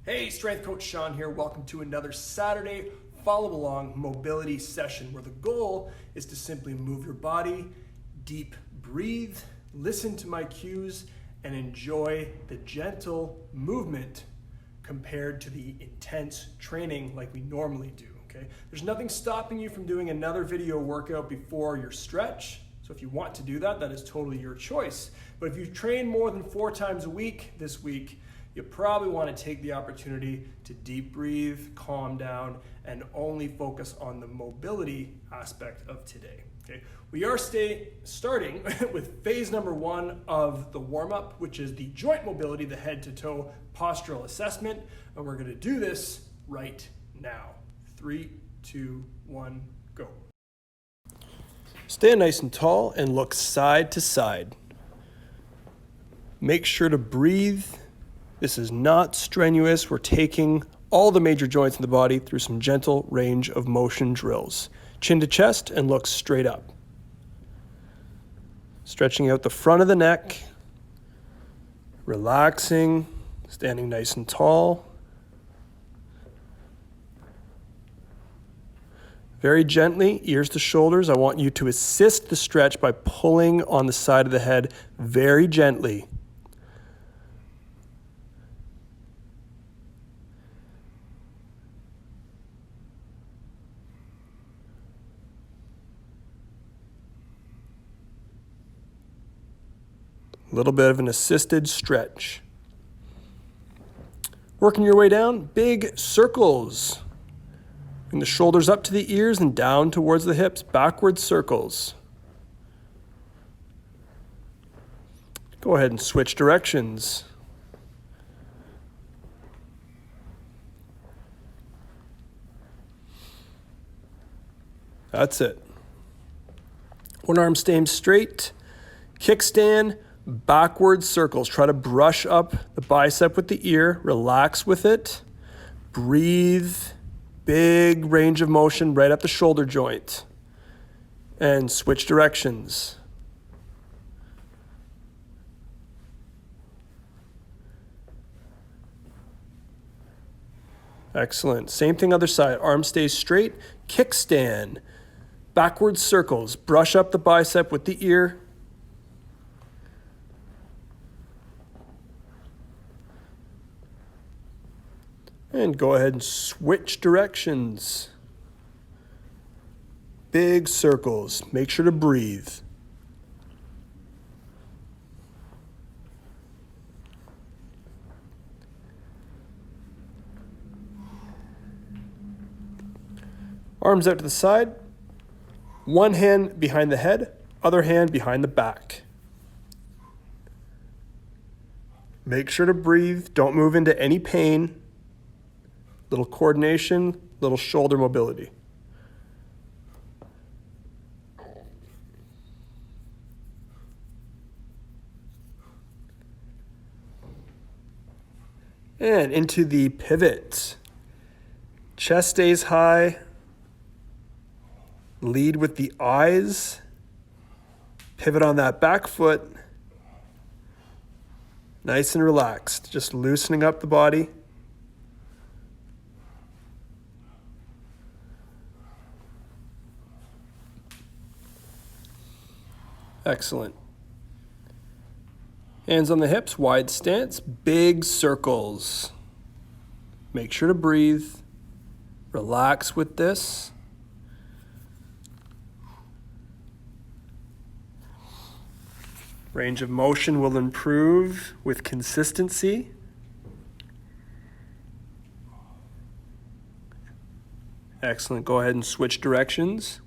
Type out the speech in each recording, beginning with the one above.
Hey, Strength Coach Sean here. Welcome to another Saturday follow along mobility session where the goal is to simply move your body, deep breathe, listen to my cues, and enjoy the gentle movement compared to the intense training like we normally do, okay? There's nothing stopping you from doing another video workout before your stretch. So if you want to do that, that is totally your choice. But if you train more than 4 times a week this week, you probably want to take the opportunity to deep breathe, calm down, and only focus on the mobility aspect of today. Okay, we are starting with phase number 1 of the warm-up, which is the joint mobility, the head to toe postural assessment, and we're going to do this right now. 3, 2, 1, go. Stand nice and tall and look side to side. Make sure to breathe. This is not strenuous. We're taking all the major joints in the body through some gentle range of motion drills. Chin to chest and look straight up. Stretching out the front of the neck. Relaxing, standing nice and tall. Very gently, ears to shoulders. I want you to assist the stretch by pulling on the side of the head very gently. A little bit of an assisted stretch. Working your way down, big circles. Bring the shoulders up to the ears and down towards the hips, backward circles. Go ahead and switch directions. That's it. One arm staying straight, kickstand, backward circles. Try to brush up the bicep with the ear. Relax with it. Breathe. Big range of motion right up the shoulder joint. And switch directions. Excellent. Same thing other side. Arm stays straight. Kickstand. Backward circles. Brush up the bicep with the ear. And go ahead and switch directions. Big circles. Make sure to breathe. Arms out to the side. One hand behind the head, other hand behind the back. Make sure to breathe. Don't move into any pain. Little coordination, little shoulder mobility. And into the pivot. Chest stays high. Lead with the eyes. Pivot on that back foot. Nice and relaxed. Just loosening up the body. Excellent. Hands on the hips, wide stance, big circles. Make sure to breathe. Relax with this. Range of motion will improve with consistency. Excellent. Go ahead and switch directions.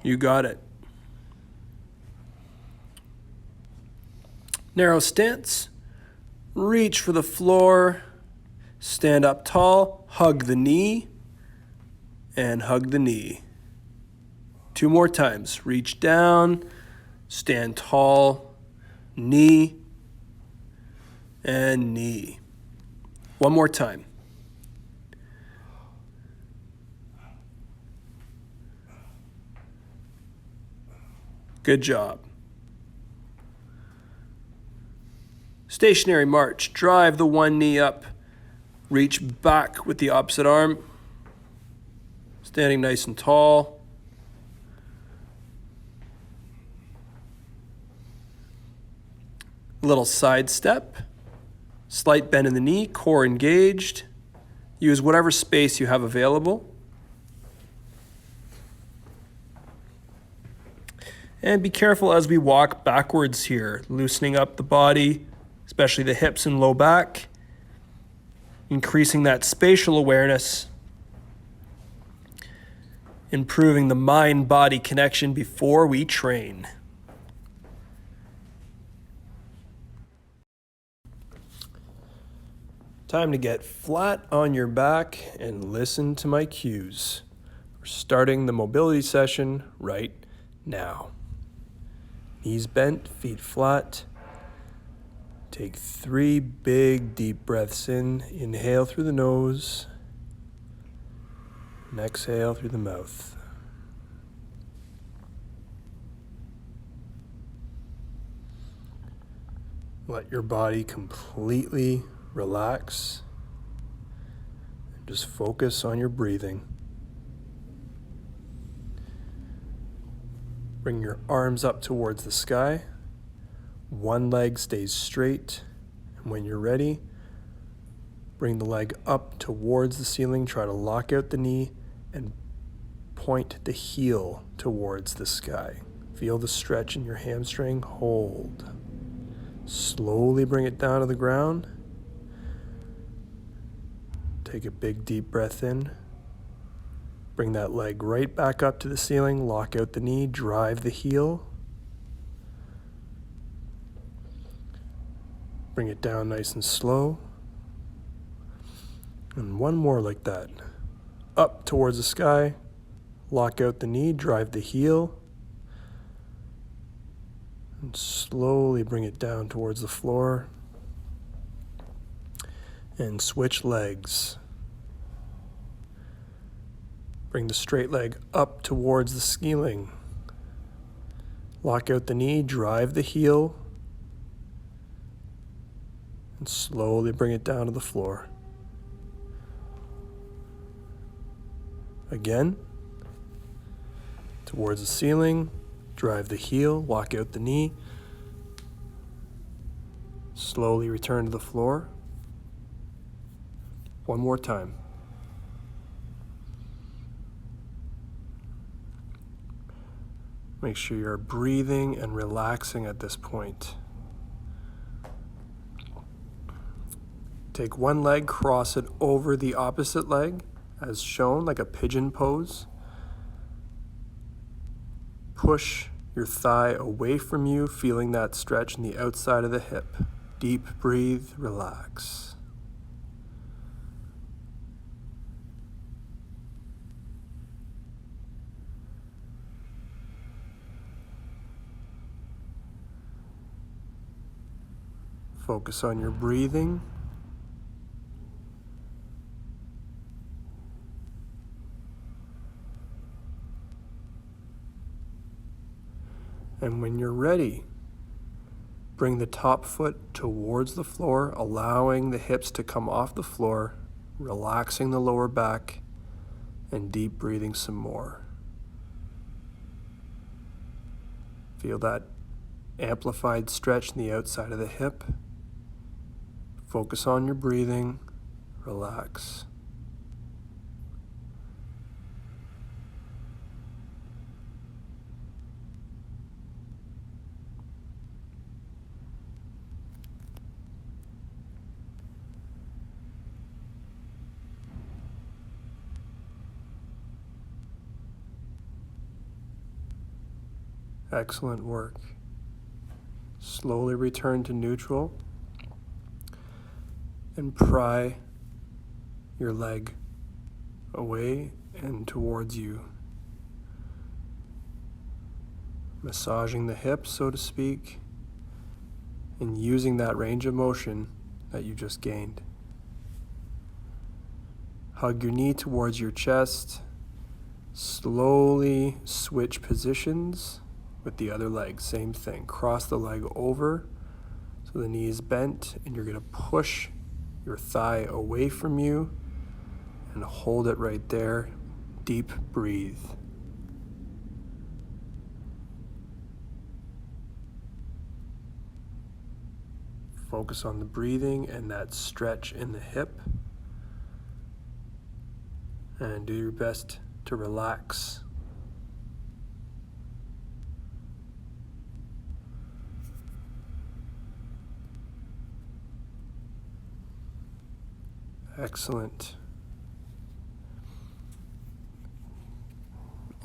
You got it. Narrow stance. Reach for the floor. Stand up tall. Hug the knee. And hug the knee. 2 more times. Reach down. Stand tall. Knee. And knee. 1 more time. Good job. Stationary march. Drive the one knee up. Reach back with the opposite arm. Standing nice and tall. Little side step. Slight bend in the knee, core engaged. Use whatever space you have available. And be careful as we walk backwards here, loosening up the body, especially the hips and low back, increasing that spatial awareness, improving the mind-body connection before we train. Time to get flat on your back and listen to my cues. We're starting the mobility session right now. Knees bent, feet flat. Take 3 big deep breaths in. Inhale through the nose and exhale through the mouth. Let your body completely relax and just focus on your breathing. Bring your arms up towards the sky. One leg stays straight, and when you're ready, bring the leg up towards the ceiling. Try to lock out the knee and point the heel towards the sky. Feel the stretch in your hamstring. Hold. Slowly bring it down to the ground. Take a big deep breath in. Bring that leg right back up to the ceiling. Lock out the knee. Drive the heel. Bring it down nice and slow. And one more like that. Up towards the sky. Lock out the knee. Drive the heel. And slowly bring it down towards the floor. And switch legs. Bring the straight leg up towards the ceiling. Lock out the knee, drive the heel, and slowly bring it down to the floor. Again, towards the ceiling, drive the heel, lock out the knee, slowly return to the floor. One more time. Make sure you're breathing and relaxing at this point. Take one leg, cross it over the opposite leg, as shown, like a pigeon pose. Push your thigh away from you, feeling that stretch in the outside of the hip. Deep breathe, relax. Focus on your breathing. And when you're ready, bring the top foot towards the floor, allowing the hips to come off the floor, relaxing the lower back, and deep breathing some more. Feel that amplified stretch in the outside of the hip. Focus on your breathing, relax. Excellent work. Slowly return to neutral and pry your leg away and towards you. Massaging the hips, so to speak, and using that range of motion that you just gained. Hug your knee towards your chest. Slowly switch positions with the other leg, same thing. Cross the leg over so the knee is bent, and you're going to push your thigh away from you and hold it right there. Deep breathe. Focus on the breathing and that stretch in the hip. And do your best to relax. Excellent.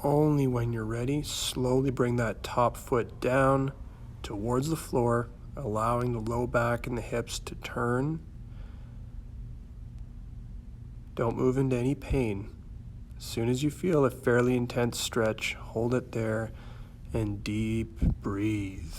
Only when you're ready, slowly bring that top foot down towards the floor, allowing the low back and the hips to turn. Don't move into any pain. As soon as you feel a fairly intense stretch, hold it there and deep breathe.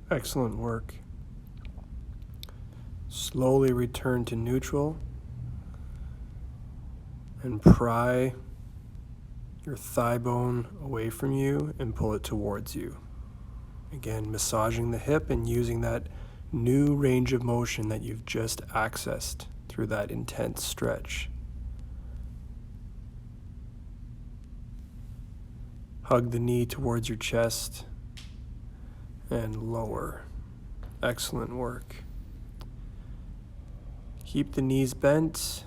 Excellent work. Slowly return to neutral and pry your thigh bone away from you and pull it towards you. Again, massaging the hip and using that new range of motion that you've just accessed through that intense stretch. Hug the knee towards your chest and lower. Excellent work. Keep the knees bent,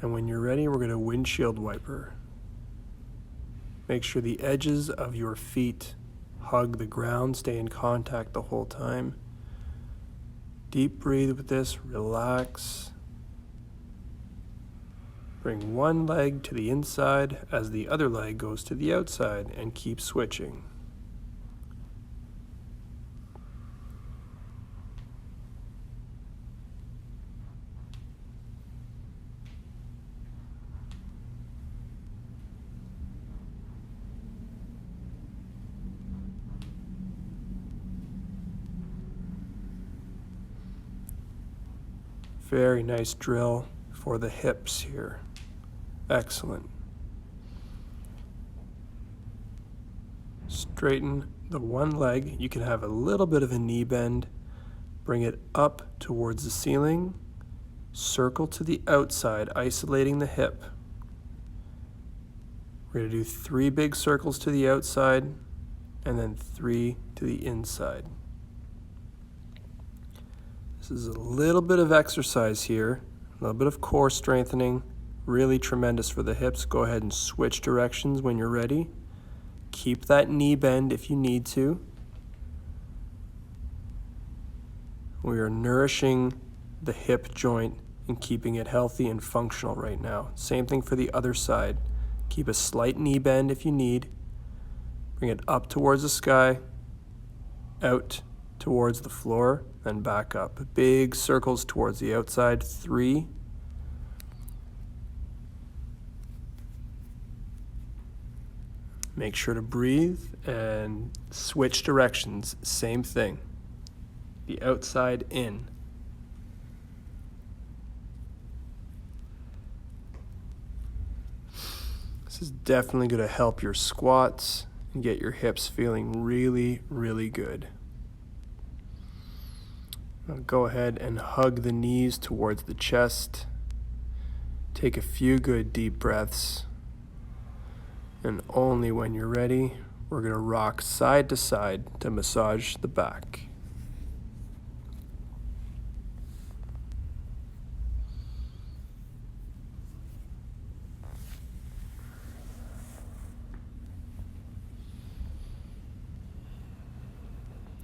and when you're ready, we're going to windshield wiper. Make sure the edges of your feet hug the ground, stay in contact the whole time. Deep breathe with this, relax. Bring one leg to the inside as the other leg goes to the outside, and keep switching. Very nice drill for the hips here. Excellent. Straighten the one leg. You can have a little bit of a knee bend. Bring it up towards the ceiling. Circle to the outside, isolating the hip. We're going to do 3 big circles to the outside and then 3 to the inside. This is a little bit of exercise here, a little bit of core strengthening, really tremendous for the hips. Go ahead and switch directions when you're ready. Keep that knee bend if you need to. We are nourishing the hip joint and keeping it healthy and functional right now. Same thing for the other side. Keep a slight knee bend if you need. Bring it up towards the sky, out towards the floor, then back up. Big circles towards the outside. 3. Make sure to breathe and switch directions. Same thing. The outside in. This is definitely going to help your squats and get your hips feeling really, really good. Now go ahead and hug the knees towards the chest. Take a few good deep breaths. And only when you're ready, we're going to rock side to side to massage the back.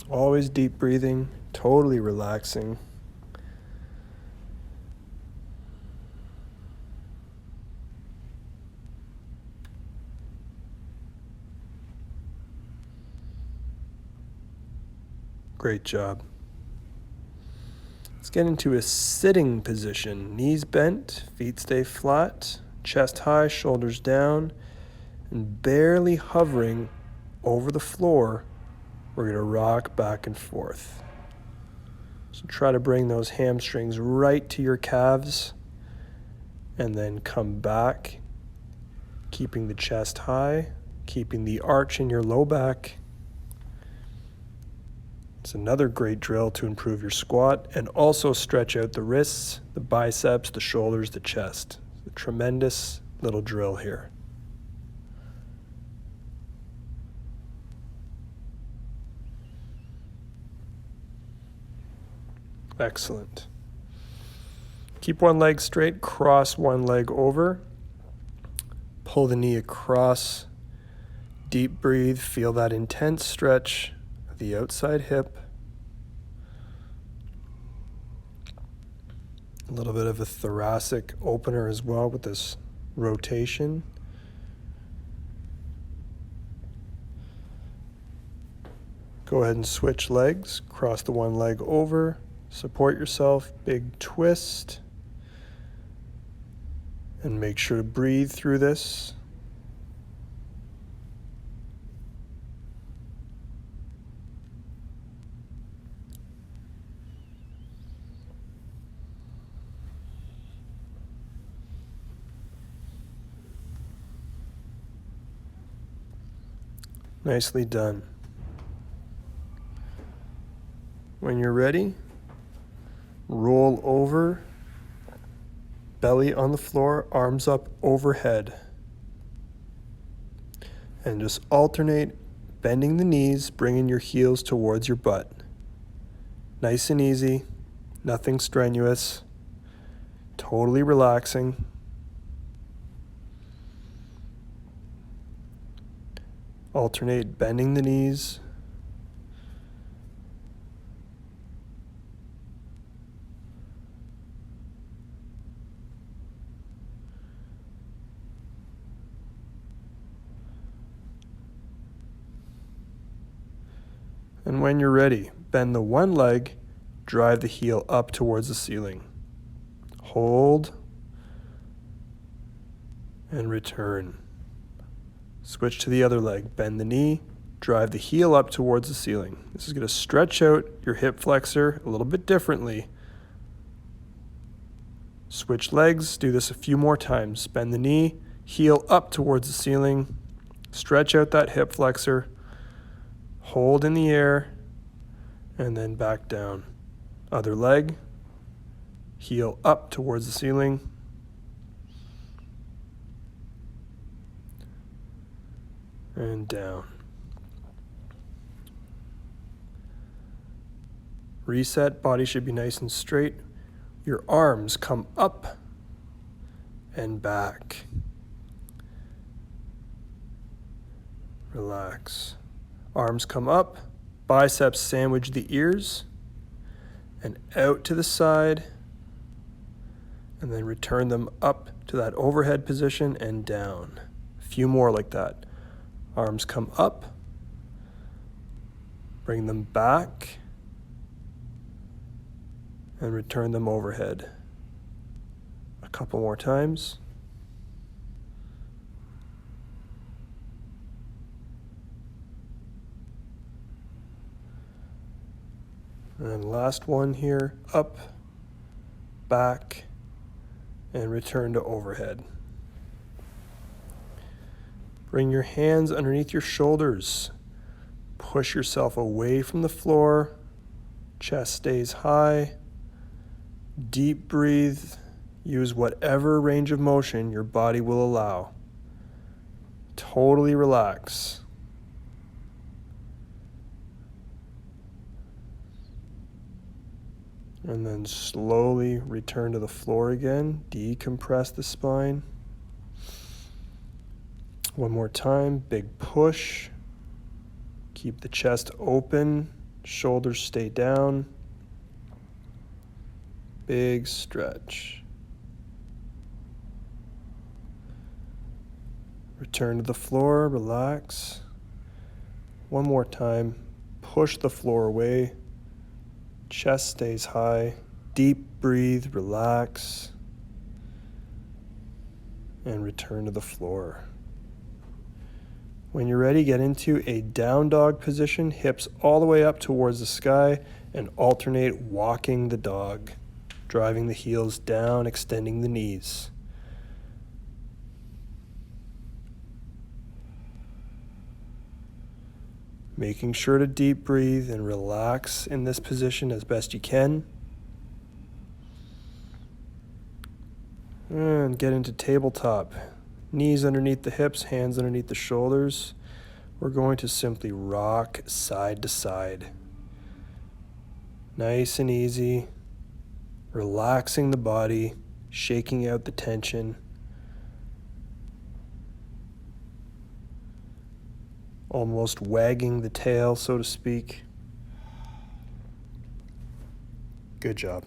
Always deep breathing, totally relaxing. Great job. Let's get into a sitting position. Knees bent, feet stay flat, chest high, shoulders down, and barely hovering over the floor. We're going to rock back and forth. So try to bring those hamstrings right to your calves and then come back, keeping the chest high, keeping the arch in your low back. It's another great drill to improve your squat and also stretch out the wrists, the biceps, the shoulders, the chest. It's a tremendous little drill here. Excellent. Keep one leg straight, cross one leg over. Pull the knee across. Deep breathe, feel that intense stretch of the outside hip. A little bit of a thoracic opener as well with this rotation. Go ahead and switch legs. Cross the one leg over. Support yourself. Big twist. And make sure to breathe through this. Nicely done. When you're ready, roll over, belly on the floor, arms up overhead. And just alternate bending the knees, bringing your heels towards your butt. Nice and easy, nothing strenuous, totally relaxing. Alternate bending the knees. And when you're ready, bend the one leg, drive the heel up towards the ceiling. Hold and return. Switch to the other leg. Bend the knee, drive the heel up towards the ceiling. This is going to stretch out your hip flexor a little bit differently. Switch legs. Do this a few more times. Bend the knee, heel up towards the ceiling. Stretch out that hip flexor. Hold in the air, and then back down. Other leg, heel up towards the ceiling. And down. Reset, body should be nice and straight. Your arms come up and back. Relax. Arms come up, biceps sandwich the ears, and out to the side, and then return them up to that overhead position and down. A few more like that. Arms come up, bring them back, and return them overhead. A couple more times. And last one here, up, back, and return to overhead. Bring your hands underneath your shoulders. Push yourself away from the floor. Chest stays high. Deep breathe. Use whatever range of motion your body will allow. Totally relax. And then slowly return to the floor again. Decompress the spine. One more time, big push. Keep the chest open, shoulders stay down. Big stretch. Return to the floor, relax. One more time, push the floor away, Chest stays high. Deep breathe, relax, and return to the floor. When you're ready, get into a down dog position, hips all the way up towards the sky, and alternate walking the dog, driving the heels down, extending the knees. Making sure to deep breathe and relax in this position as best you can. And get into tabletop. Knees underneath the hips, hands underneath the shoulders. We're going to simply rock side to side. Nice and easy. Relaxing the body, shaking out the tension. Almost wagging the tail, so to speak. Good job.